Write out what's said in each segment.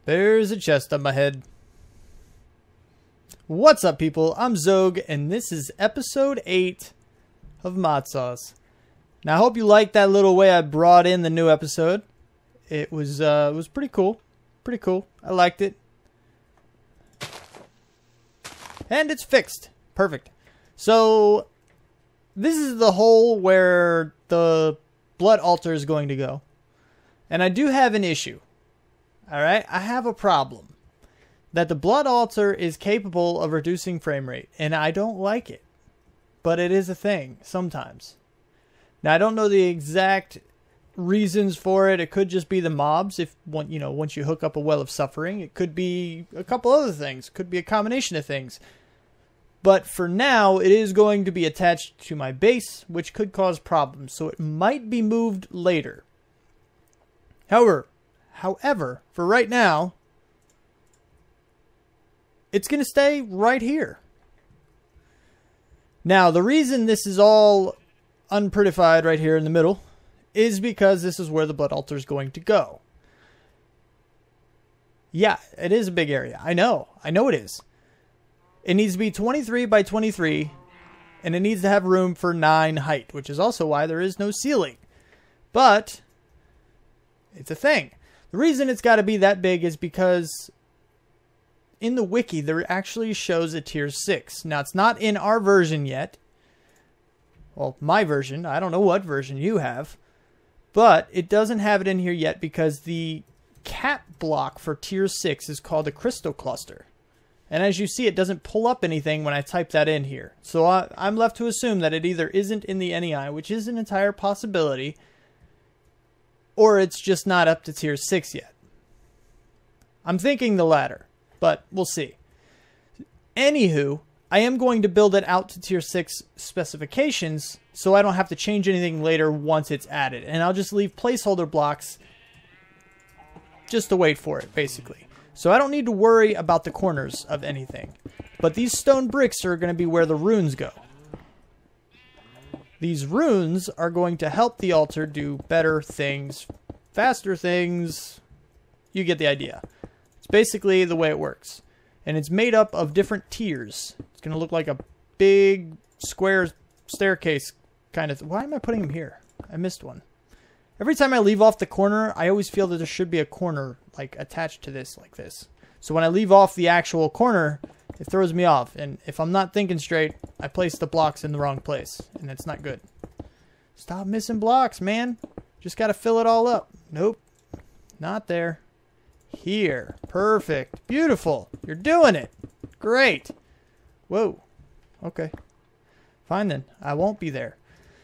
There's a chest on my head. What's up, people? I'm Xogue, and this is episode 8 of Mod Sauce. Now, I hope you liked that little way I brought in the new episode. It was pretty cool. Pretty cool. I liked it. And it's fixed. Perfect. So, this is the hole where the blood altar is going to go. And I do have an issue. Alright, I have a problem. That the blood altar is capable of reducing frame rate, and I don't like it. But it is a thing, sometimes. Now, I don't know the exact reasons for it. It could just be the mobs, if once you hook up a Well of Suffering. It could be a couple other things. It could be a combination of things. But for now, it is going to be attached to my base, which could cause problems. So it might be moved later. However, for right now, it's going to stay right here. Now, the reason this is all unprettified right here in the middle is because this is where the blood altar is going to go. Yeah, it is a big area. I know it is. It needs to be 23 by 23, and it needs to have room for 9 height, which is also why there is no ceiling. But it's a thing. The reason it's got to be that big is because in the wiki, there actually shows a tier 6. Now, it's not in our version yet. Well, my version. I don't know what version you have. But it doesn't have it in here yet because the cap block for tier 6 is called a crystal cluster. And as you see, it doesn't pull up anything when I type that in here. So I'm left to assume that it either isn't in the NEI, which is an entire possibility, or it's just not up to tier 6 yet. I'm thinking the latter, but we'll see. Anywho, I am going to build it out to tier 6 specifications so I don't have to change anything later once it's added. And I'll just leave placeholder blocks just to wait for it, basically. So I don't need to worry about the corners of anything. But these stone bricks are going to be where the runes go. These runes are going to help the altar do better things, faster things. You get the idea. It's basically the way it works. And it's made up of different tiers. It's going to look like a big square staircase kind of. Why am I putting them here? I missed one. Every time I leave off the corner, I always feel that there should be a corner like attached to this like this. So when I leave off the actual corner, it throws me off. And if I'm not thinking straight, I place the blocks in the wrong place. And it's not good. Stop missing blocks, man. Just got to fill it all up. Nope. Not there. Here. Perfect. Beautiful. You're doing it. Great. Whoa. Okay. Fine then. I won't be there.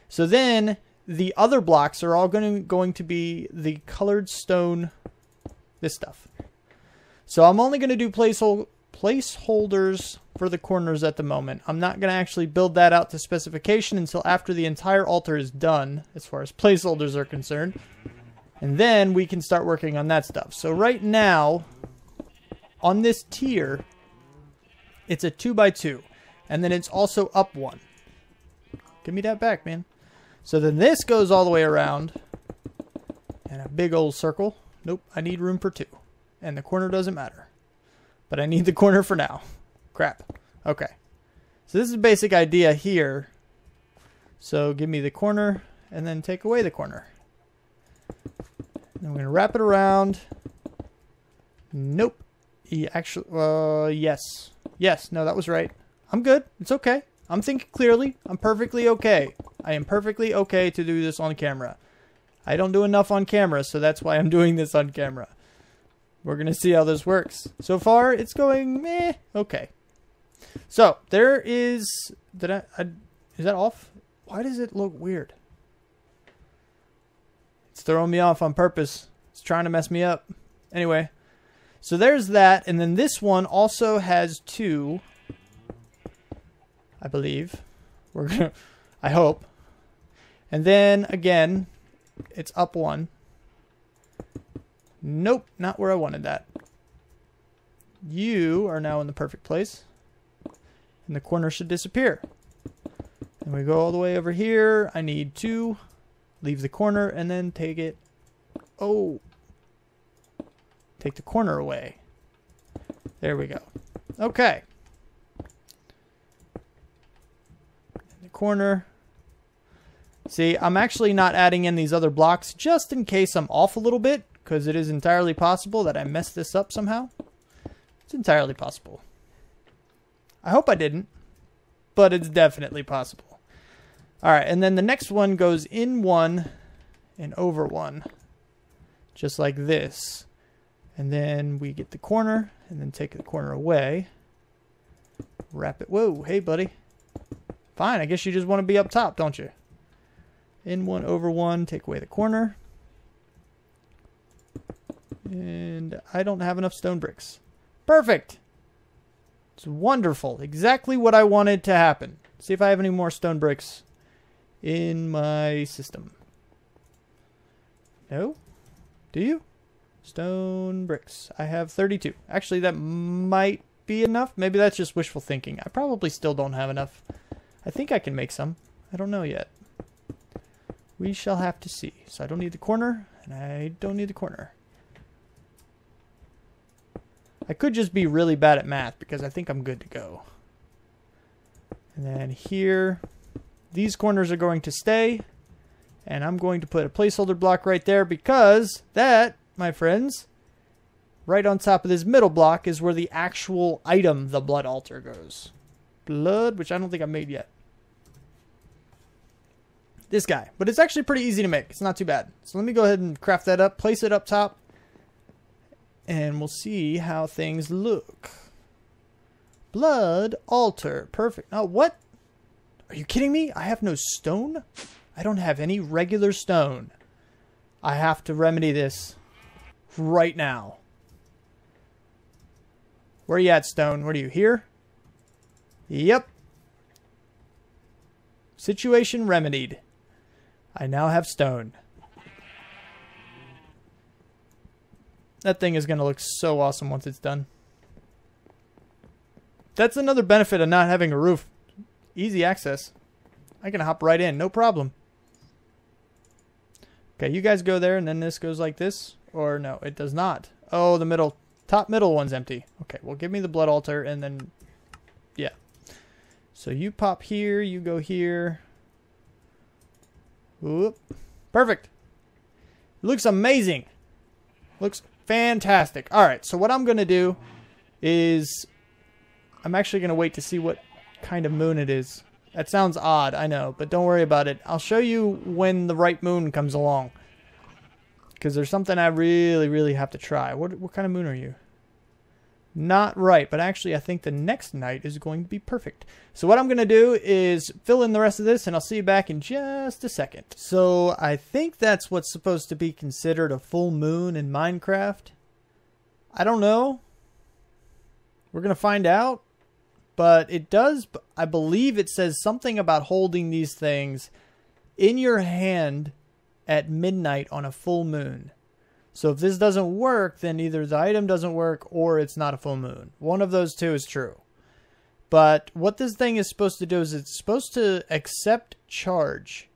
So then the other blocks are all going to be the colored stone, this stuff. So I'm only going to do placeholders for the corners at the moment. I'm not going to actually build that out to specification until after the entire altar is done, as far as placeholders are concerned. And then we can start working on that stuff. So right now, on this tier, it's a 2x2. And then it's also up 1. Give me that back, man. So then this goes all the way around. And a big old circle. Nope, I need room for 2. And the corner doesn't matter. But I need the corner for now. Crap. Okay. So this is the basic idea here. So give me the corner and then take away the corner. And I'm going to wrap it around. Nope. Yes. Yes, no, that was right. I'm good. It's okay. I'm thinking clearly. I'm perfectly okay. I am perfectly okay to do this on camera. I don't do enough on camera, so that's why I'm doing this on camera. We're going to see how this works. So far, it's going meh. Okay. So, there is... is that off? Why does it look weird? It's throwing me off on purpose. It's trying to mess me up. Anyway. So, there's that. And then this one also has 2... I believe. We're gonna, I hope. And then, again, it's up 1. Nope, not where I wanted that. You are now in the perfect place. And the corner should disappear. And we go all the way over here. I need 2. Leave the corner and then take it. Oh. Take the corner away. There we go. Okay. In the corner. See, I'm actually not adding in these other blocks just in case I'm off a little bit, because it is entirely possible that I messed this up somehow. It's entirely possible. I hope I didn't, but it's definitely possible. All right, and then the next one goes in one and over one, just like this. And then we get the corner, and then take the corner away. Wrap it. Whoa, hey, buddy. Fine, I guess you just want to be up top, don't you? In one, over one, take away the corner. And I don't have enough stone bricks. Perfect. It's wonderful. Exactly what I wanted to happen. See if I have any more stone bricks in my system. No? Do you? Stone bricks. I have 32. Actually, that might be enough. Maybe that's just wishful thinking. I probably still don't have enough. I think I can make some. I don't know yet. We shall have to see. So I don't need the corner, and I don't need the corner. I could just be really bad at math because I think I'm good to go. And then here, these corners are going to stay. And I'm going to put a placeholder block right there because that, my friends, right on top of this middle block is where the actual item, the blood altar, goes. Blood, which I don't think I made yet. This guy. But it's actually pretty easy to make. It's not too bad. So let me go ahead and craft that up, place it up top, and we'll see how things look. Blood altar. Perfect. Oh, what? Are you kidding me? I have no stone? I don't have any regular stone. I have to remedy this right now. Where are you at, stone? Where are you? Here? Yep. Situation remedied. I now have stone. That thing is going to look so awesome once it's done. That's another benefit of not having a roof. Easy access. I can hop right in, no problem. Okay, you guys go there, and then this goes like this. Or no, it does not. Oh, the middle, top middle one's empty. Okay, well, give me the blood altar, and then, yeah. So you pop here, you go here. Whoop. Perfect. It looks amazing. Looks fantastic. All right, so what I'm going to do is I'm actually going to wait to see what kind of moon it is. That sounds odd, I know, but don't worry about it. I'll show you when the right moon comes along. Because there's something I really, really have to try. What kind of moon are you? Not right, but actually I think the next night is going to be perfect. So what I'm going to do is fill in the rest of this, and I'll see you back in just a second. So I think that's what's supposed to be considered a full moon in Minecraft. I don't know. We're going to find out. But it does, I believe it says something about holding these things in your hand at midnight on a full moon. So if this doesn't work, then either the item doesn't work or it's not a full moon. One of those two is true. But what this thing is supposed to do is it's supposed to accept charge.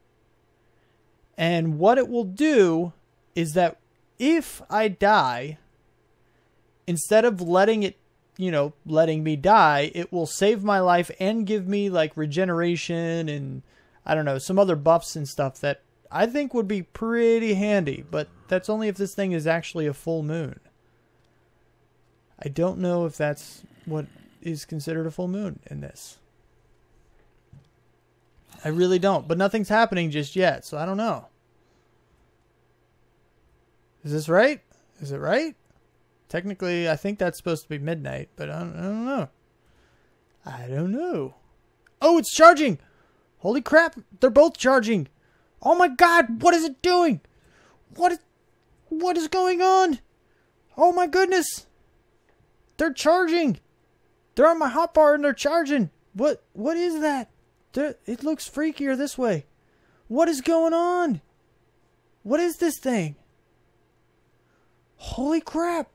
And what it will do is that if I die, instead of letting it, you know, letting me die, it will save my life and give me like regeneration and I don't know, some other buffs and stuff that I think would be pretty handy, but that's only if this thing is actually a full moon. I don't know if that's what is considered a full moon in this. I really don't, but nothing's happening just yet, so I don't know. Is this right? Is it right? Technically, I think that's supposed to be midnight, but I don't know. I don't know. Oh, it's charging! Holy crap, they're both charging! Oh my god, what is it doing? What is going on? Oh my goodness! They're charging! They're on my hotbar and they're charging! What is that? It looks freakier this way. What is going on? What is this thing? Holy crap!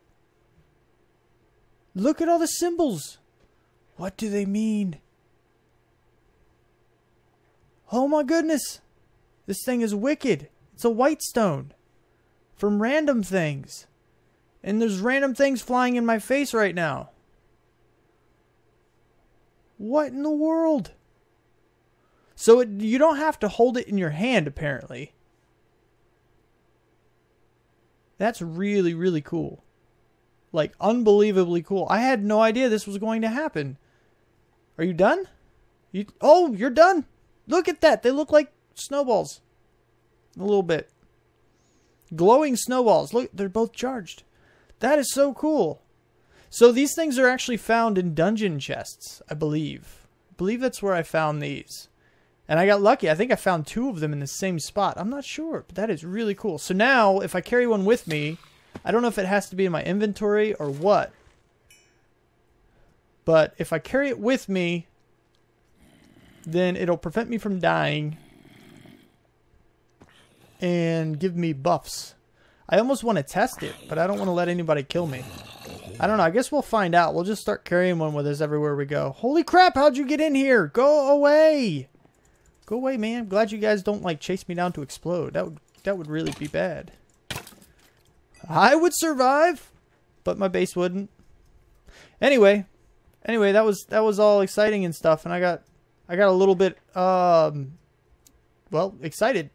Look at all the symbols. What do they mean? Oh my goodness. This thing is wicked. It's a white stone. From random things. And there's random things flying in my face right now. What in the world? So you don't have to hold it in your hand, apparently. That's really, really cool. Like, unbelievably cool. I had no idea this was going to happen. Are you done? Oh, you're done. Look at that. They look like snowballs. A little bit. Glowing snowballs. Look, they're both charged. That is so cool. So these things are actually found in dungeon chests, I believe. I believe that's where I found these. And I got lucky. I think I found 2 of them in the same spot. I'm not sure, but that is really cool. So now, if I carry one with me, I don't know if it has to be in my inventory or what. But if I carry it with me, then it'll prevent me from dying and give me buffs. I almost want to test it, but I don't want to let anybody kill me. I don't know. I guess we'll find out. We'll just start carrying one with us everywhere we go. Holy crap, how'd you get in here? Go away. Go away, man. I'm glad you guys don't, like, chase me down to explode. That would really be bad. I would survive, but my base wouldn't. Anyway, that was all exciting and stuff, and I got a little bit well, excited.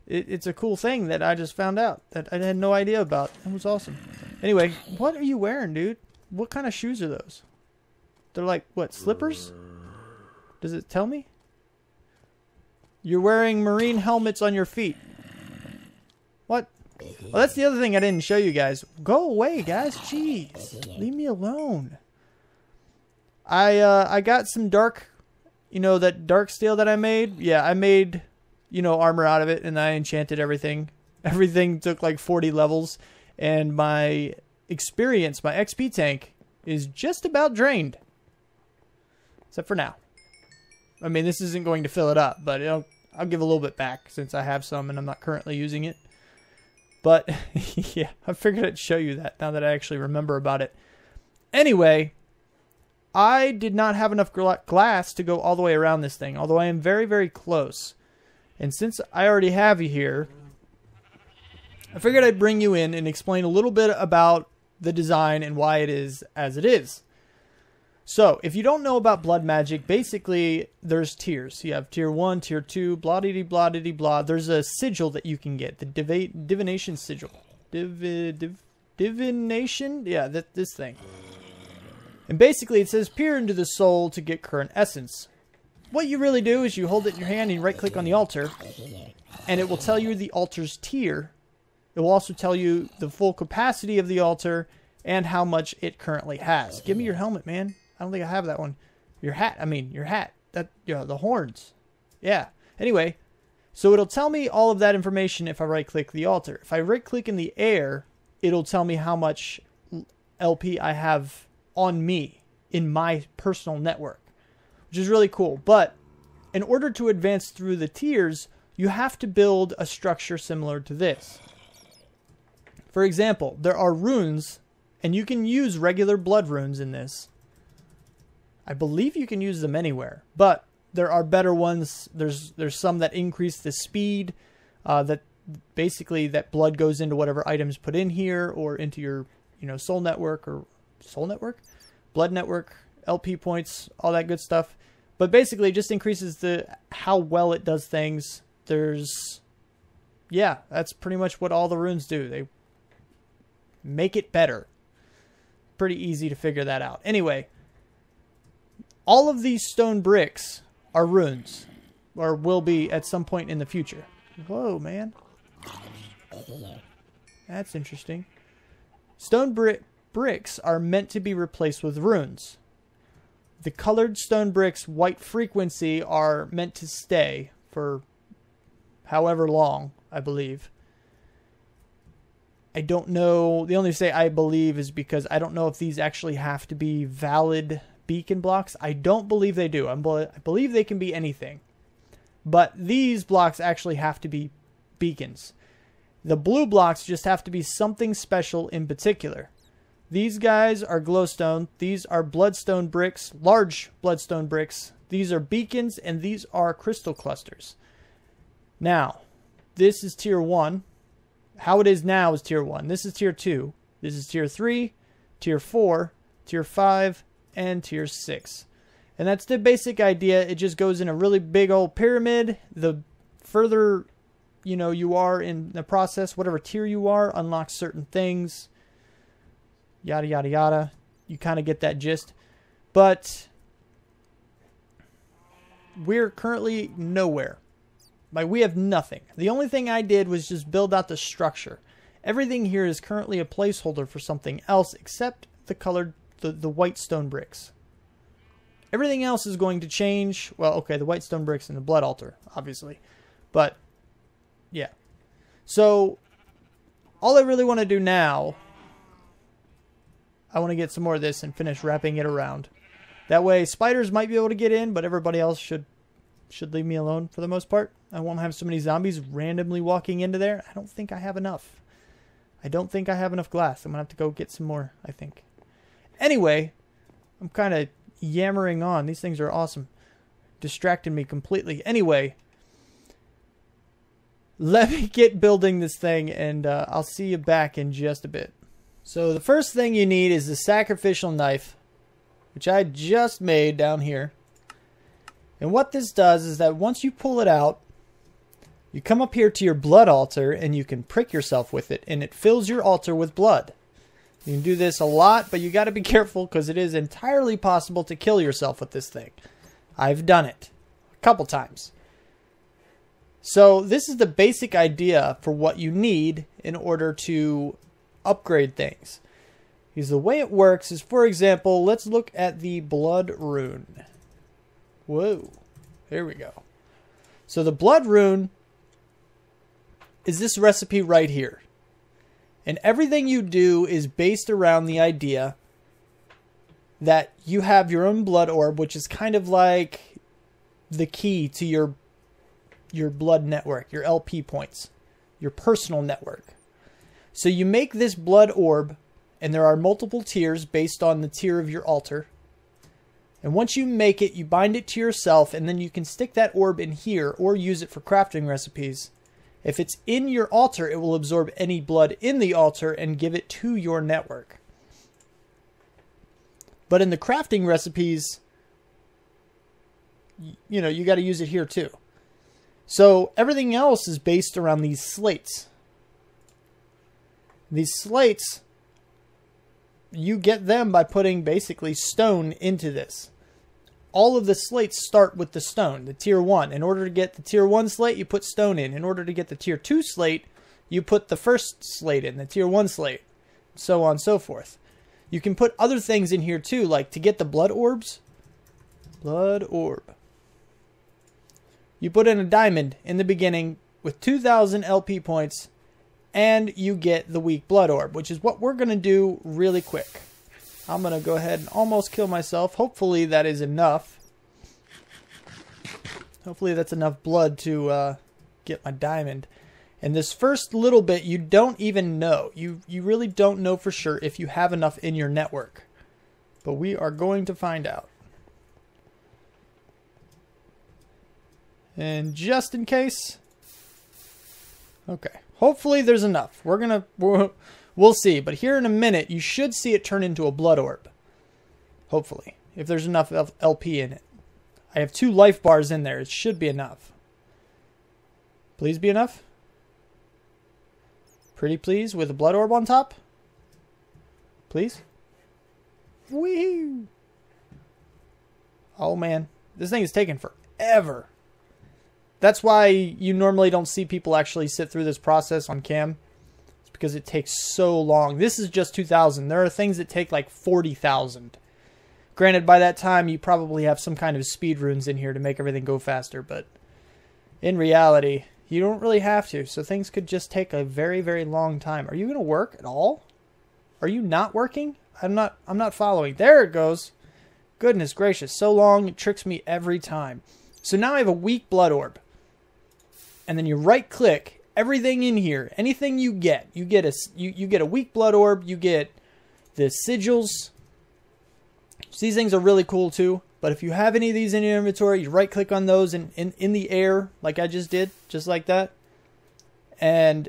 It's a cool thing that I just found out that I had no idea about. It was awesome. Anyway, what are you wearing, dude? What kind of shoes are those? They're like, what, slippers? Does it tell me? You're wearing marine helmets on your feet. What? Well, that's the other thing I didn't show you guys. Go away, guys. Jeez. Leave me alone. I got some dark, you know, that dark steel that I made. Yeah, I made, you know, armor out of it, and I enchanted everything. Everything took like 40 levels, and my experience, my XP tank, is just about drained. Except for now. I mean, this isn't going to fill it up, but I'll give a little bit back since I have some and I'm not currently using it. But, yeah, I figured I'd show you that now that I actually remember about it. Anyway, I did not have enough glass to go all the way around this thing, although I am very, very close. And since I already have you here, I figured I'd bring you in and explain a little bit about the design and why it is as it is. So, if you don't know about blood magic, basically there's tiers. You have tier 1, tier 2, blah-dee-dee-blah-dee-dee-blah. There's a sigil that you can get, the divination sigil. Divination? Yeah, this thing. And basically it says peer into the soul to get current essence. What you really do is you hold it in your hand and you right-click on the altar, and it will tell you the altar's tier. It will also tell you the full capacity of the altar and how much it currently has. Give me your helmet, man. I don't think I have that one. Your hat. I mean, your hat. That, you know, the horns. Yeah. Anyway, so it'll tell me all of that information if I right-click the altar. If I right-click in the air, it'll tell me how much LP I have on me in my personal network, which is really cool. But in order to advance through the tiers, you have to build a structure similar to this. For example, there are runes, and you can use regular blood runes in this. I believe you can use them anywhere, but there are better ones. There's some that increase the speed, that basically that blood goes into whatever items put in here or into your, you know, soul network or blood network, LP points, all that good stuff. But basically it just increases how well it does things. Yeah, that's pretty much what all the runes do. They make it better. Pretty easy to figure that out. Anyway, all of these stone bricks are runes, or will be at some point in the future. Whoa, man. That's interesting. Stone bricks are meant to be replaced with runes. The colored stone bricks, white frequency, are meant to stay for however long, I believe. I don't know. The only say I believe is because I don't know if these actually have to be valid beacon blocks. I don't believe they do. I believe they can be anything. But these blocks actually have to be beacons. The blue blocks just have to be something special in particular. These guys are glowstone. These are bloodstone bricks, large bloodstone bricks. These are beacons, and these are crystal clusters. Now, this is tier 1. How it is now is tier 1. This is tier 2. This is tier 3, tier 4, tier 5, and tier 6. And that's the basic idea. It just goes in a really big old pyramid. The further, you know, you are in the process, whatever tier you are, unlocks certain things. Yada, yada, yada. You kind of get that gist. But we're currently nowhere. Like, we have nothing. The only thing I did was just build out the structure. Everything here is currently a placeholder for something else except the colored, the white stone bricks. Everything else is going to change. Well, okay, the white stone bricks and the blood altar, obviously. But, yeah. So, all I really want to do now, I want to get some more of this and finish wrapping it around. That way, spiders might be able to get in, but everybody else should leave me alone for the most part. I won't have so many zombies randomly walking into there. I don't think I have enough. I don't think I have enough glass. I'm going to have to go get some more, I think. Anyway, I'm kind of yammering on. These things are awesome. Distracting me completely. Anyway, let me get building this thing, and I'll see you back in just a bit. So the first thing you need is the sacrificial knife, which I just made down here. And what this does is that once you pull it out, you come up here to your blood altar and you can prick yourself with it, and it fills your altar with blood. You can do this a lot, but you got to be careful because it is entirely possible to kill yourself with this thing. I've done it a couple times. So this is the basic idea for what you need in order to upgrade things. Because the way it works is, for example, let's look at the blood rune. Whoa, there we go. So the blood rune is this recipe right here. And everything you do is based around the idea that you have your own blood orb, which is kind of like the key to your blood network, your LP points, your personal network. So you make this blood orb, and there are multiple tiers based on the tier of your altar. And once you make it, you bind it to yourself, and then you can stick that orb in here or use it for crafting recipes. If it's in your altar, it will absorb any blood in the altar and give it to your network. But in the crafting recipes, you know, you got to use it here too. So everything else is based around these slates. These slates, you get them by putting basically stone into this. All of the slates start with the stone, the tier 1. In order to get the tier 1 slate, you put stone in. In order to get the tier 2 slate, you put the first slate in, the tier 1 slate. So on and so forth. You can put other things in here too, like to get the blood orbs. Blood orb. You put in a diamond in the beginning with 2,000 LP points, and you get the weak blood orb, which is what we're going to do really quick. I'm going to go ahead and almost kill myself. Hopefully that is enough. Hopefully that's enough blood to get my diamond. And this first little bit, you don't even know. You really don't know for sure if you have enough in your network. But we are going to find out. And just in case... Okay. Hopefully there's enough. We'll see. But here in a minute, you should see it turn into a blood orb. Hopefully. If there's enough LP in it. I have 2 life bars in there. It should be enough. Please be enough. Pretty please with a blood orb on top. Please. Wee. Oh man. This thing is taking forever. That's why you normally don't see people actually sit through this process on cam. It's because it takes so long. This is just 2,000. There are things that take like 40,000. Granted, by that time, you probably have some kind of speed runes in here to make everything go faster. But in reality, you don't really have to. So things could just take a very, very long time. Are you going to work at all? Are you not working? I'm not following. There it goes. Goodness gracious. So long, it tricks me every time. So now I have a weak blood orb. And then you right click everything in here. Anything you get a weak blood orb, you get the sigils. So these things are really cool too. But if you have any of these in your inventory, you right click on those in the air like I just did, just like that. And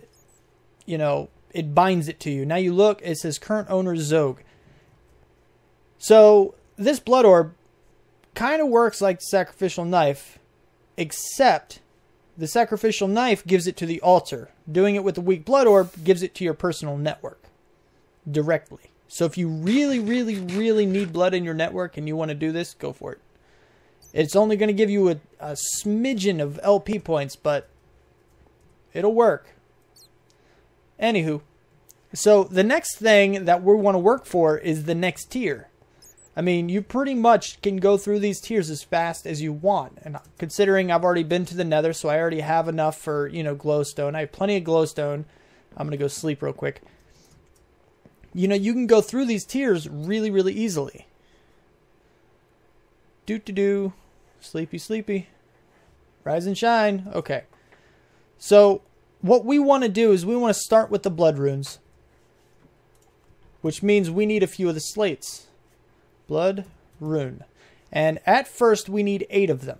you know, it binds it to you. Now you look, it says current owner Xogue. So this blood orb kind of works like the sacrificial knife, except the sacrificial knife gives it to the altar. Doing it with the weak blood orb gives it to your personal network directly. So if you really, really, really need blood in your network and you want to do this, go for it. It's only going to give you a smidgen of LP points, but it'll work. Anywho, so the next thing that we want to work for is the next tier. I mean, you pretty much can go through these tiers as fast as you want. And considering I've already been to the nether, so I already have enough for, you know, glowstone. I have plenty of glowstone. I'm going to go sleep real quick. You know, you can go through these tiers really, really easily. Do-do-do. Sleepy, sleepy. Rise and shine. Okay. So, what we want to do is we want to start with the blood runes. Which means we need a few of the slates. Blood rune. And at first we need 8 of them.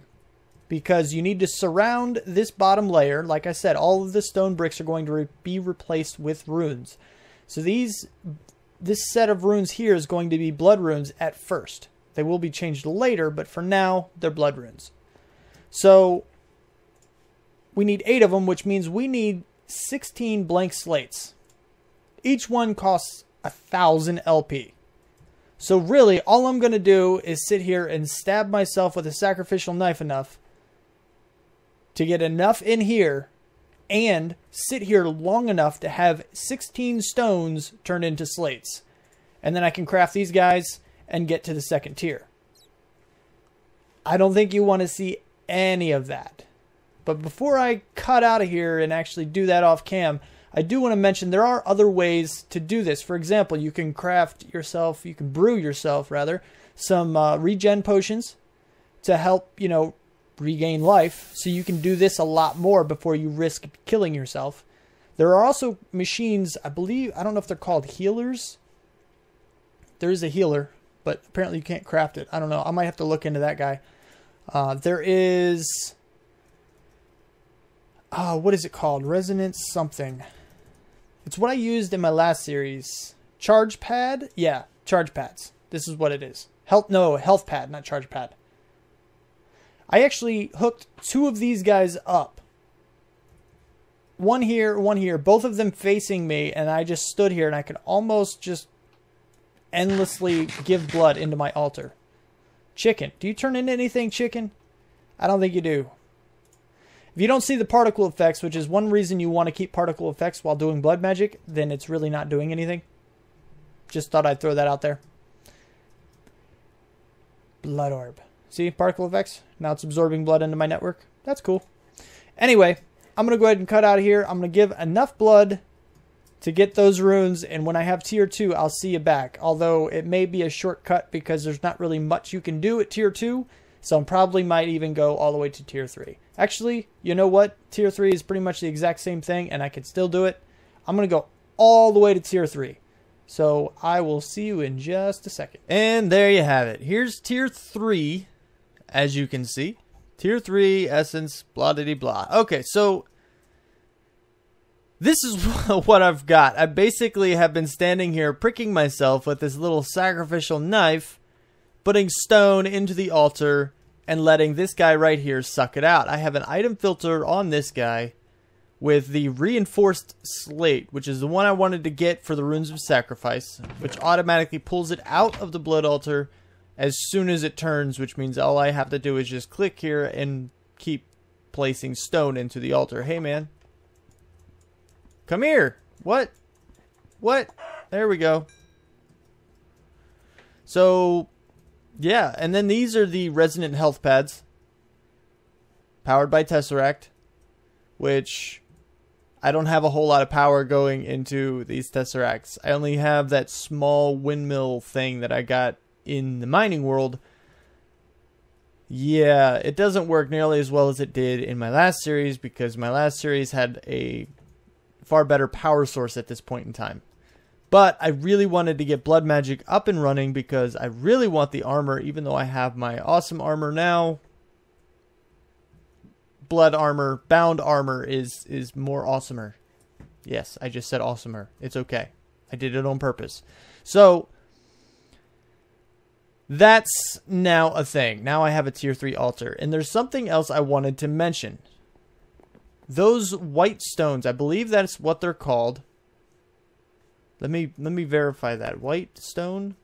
Because you need to surround this bottom layer. Like I said, all of the stone bricks are going to be replaced with runes. So this set of runes here is going to be blood runes at first. They will be changed later, but for now, they're blood runes. So we need 8 of them, which means we need 16 blank slates. Each one costs 1,000 LP. So really, all I'm going to do is sit here and stab myself with a sacrificial knife enough to get enough in here and sit here long enough to have 16 stones turned into slates. And then I can craft these guys and get to the second tier. I don't think you want to see any of that. But before I cut out of here and actually do that off cam, I do want to mention there are other ways to do this. For example, you can brew yourself rather, some regen potions to help, you know, regain life. So you can do this a lot more before you risk killing yourself. There are also machines, I don't know if they're called healers. There is a healer, but apparently you can't craft it. I don't know. I might have to look into that guy. There is, what is it called? Resonance something. It's what I used in my last series. Charge pad? Yeah, charge pads. This is what it is. Health pad, not charge pad. I actually hooked 2 of these guys up. One here, both of them facing me, and I just stood here and I could almost just endlessly give blood into my altar. Chicken. Do you turn into anything, chicken? I don't think you do. If you don't see the particle effects, which is one reason you want to keep particle effects while doing blood magic, then it's really not doing anything. Just thought I'd throw that out there. Blood orb. See, particle effects? Now it's absorbing blood into my network. That's cool. Anyway, I'm going to go ahead and cut out of here. I'm going to give enough blood to get those runes, and when I have tier 2, I'll see you back. Although it may be a shortcut because there's not really much you can do at tier 2, so I probably might even go all the way to tier 3. Actually, you know what? Tier 3 is pretty much the exact same thing, and I can still do it. I'm going to go all the way to tier 3. So I will see you in just a second. And there you have it. Here's tier 3, as you can see. Tier 3, essence, blah-de-de-blah. Okay, so this is what I've got. I basically have been standing here pricking myself with this little sacrificial knife, putting stone into the altar, and letting this guy right here suck it out. I have an item filter on this guy with the reinforced slate, which is the one I wanted to get for the runes of sacrifice, which automatically pulls it out of the blood altar as soon as it turns, which means all I have to do is just click here and keep placing stone into the altar. Hey, man. Come here. What? What? There we go. So, yeah, and then these are the resonant health pads, powered by Tesseract, which I don't have a whole lot of power going into these Tesseracts. I only have that small windmill thing that I got in the mining world. Yeah, it doesn't work nearly as well as it did in my last series, because my last series had a far better power source at this point in time. But I really wanted to get blood magic up and running because I really want the armor, even though I have my awesome armor now. Blood armor, bound armor is more awesomer. Yes, I just said awesomer. It's okay. I did it on purpose. So that's now a thing. Now I have a tier 3 altar. And there's something else I wanted to mention. Those white stones, I believe that's what they're called. Let me verify that. White stone.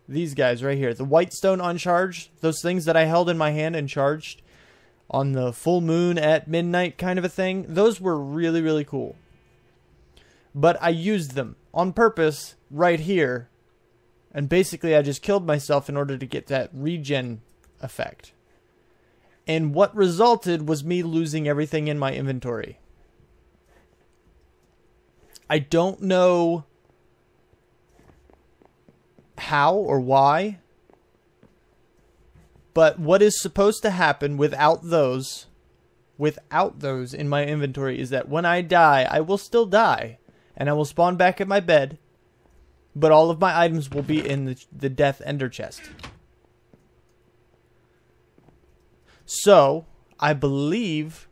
These guys right here. The white stone uncharged. Those things that I held in my hand and charged on the full moon at midnight kind of a thing. Those were really, really cool. But I used them on purpose right here. And basically I just killed myself in order to get that regen effect. And what resulted was me losing everything in my inventory. I don't know how or why. But what is supposed to happen without those in my inventory is that when I die, I will still die. And I will spawn back at my bed. But all of my items will be in the death ender chest. So, I believe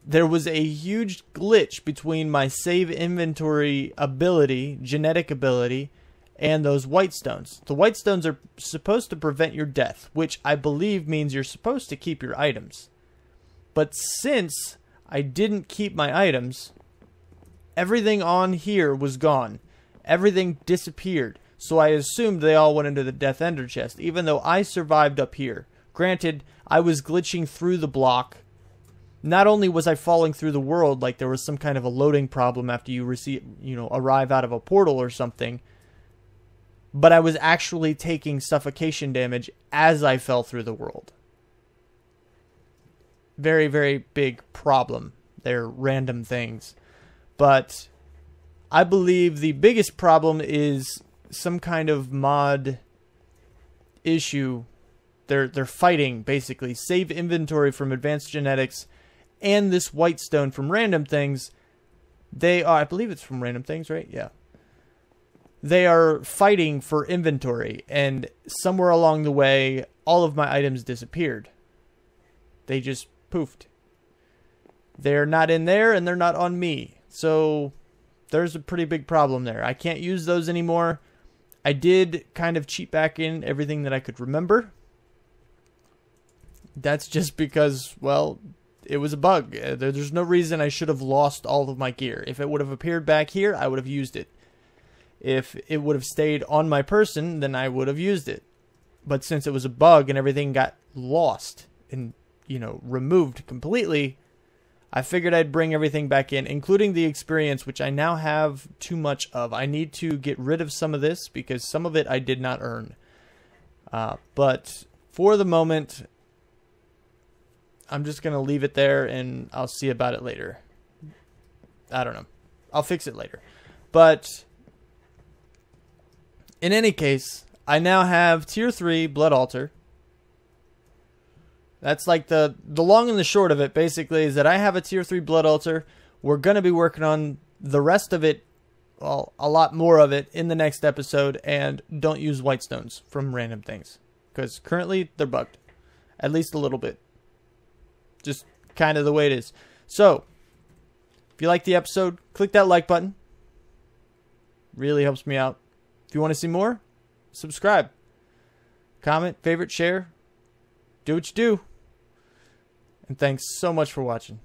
there was a huge glitch between my save inventory ability, genetic ability, and those white stones. The white stones are supposed to prevent your death, which I believe means you're supposed to keep your items. But since I didn't keep my items, everything on here was gone. Everything disappeared. So I assumed they all went into the death ender chest, even though I survived up here. Granted, I was glitching through the block. Not only was I falling through the world like there was some kind of a loading problem after you arrive out of a portal or something, but I was actually taking suffocation damage as I fell through the world. Very, very big problem. They're random things. But I believe the biggest problem is some kind of mod issue. They're fighting, basically. Save inventory from advanced genetics and this white stone from random things. They are, I believe it's from random things, right? Yeah. They are fighting for inventory, and somewhere along the way, all of my items disappeared. They just poofed. They're not in there, and they're not on me. So there's a pretty big problem there. I can't use those anymore. I did kind of cheat back in everything that I could remember. That's just because, well, it was a bug. There's no reason I should have lost all of my gear. If it would have appeared back here, I would have used it. If it would have stayed on my person, then I would have used it. But since it was a bug and everything got lost and, removed completely, I figured I'd bring everything back in, including the experience, which I now have too much of. I need to get rid of some of this because some of it I did not earn. But for the moment, I'm just going to leave it there and I'll see about it later. I don't know. I'll fix it later. But in any case, I now have tier 3 blood altar. That's like the long and the short of it, basically, is that I have a tier 3 blood altar. We're going to be working on the rest of it, well, a lot more of it in the next episode. And don't use white stones from random things, because currently they're bugged. At least a little bit. Just kind of the way it is. So, if you like the episode, click that like button. Really helps me out. If you want to see more, subscribe. Comment, favorite, share. Do what you do. And thanks so much for watching.